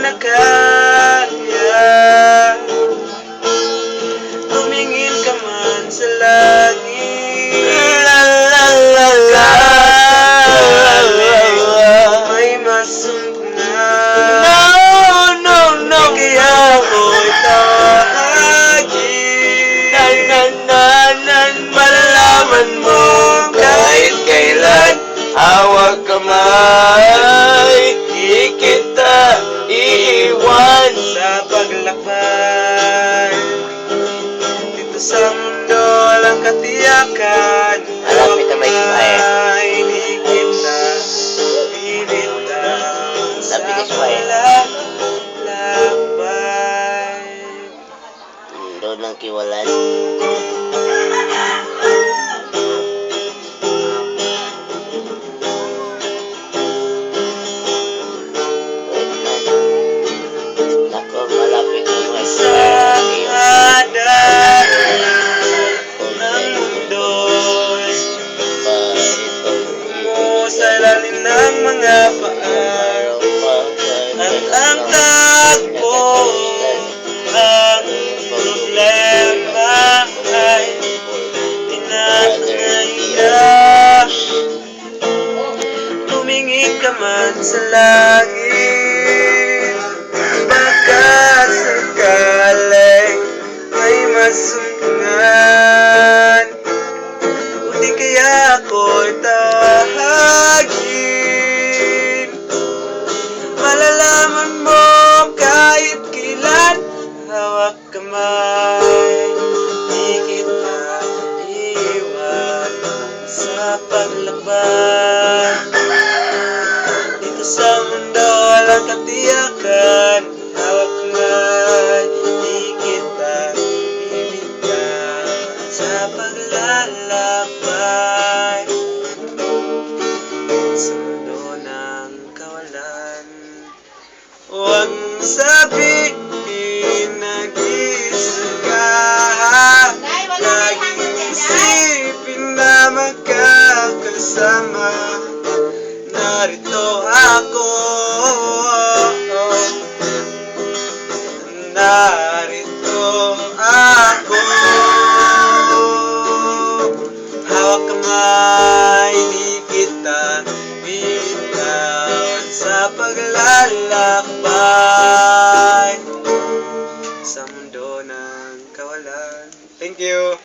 na kaya. Tumingin ka man sa langit, may masumpungan. Di kaya ako'y tawagin, malalaman mo kahit kailan. Hawak kamay, di kita iiwan. Sa paglakbay dito sa mundo, walang katiyakan. Malapit na may Ismael. Di kita bibitaw sa Lapit na Ismael. paglakbay. Doon ng kiwalan. Nako, malapit na may Sa kanan ng mundo'y mo sa ilalim ng mga paa, at ang takbo, ang problema ay tinatangay. Tumingin ka man sa langit, baka sakaling may masumpungan. O di kaya ako'y tawagin, malalaman mo kahit kailan. Hawak kamay, di kita iiwan sa paglakbay. Dito sa mundo, walang katiyakan. Hawak kamay, di kita bibigyan sa paglalakbay. Sa mundo ng kawalan, huwag mong sabihin nag-isa ka. Laging isipin na magkakasama. Narito ako, narito ako. Hawak kamay,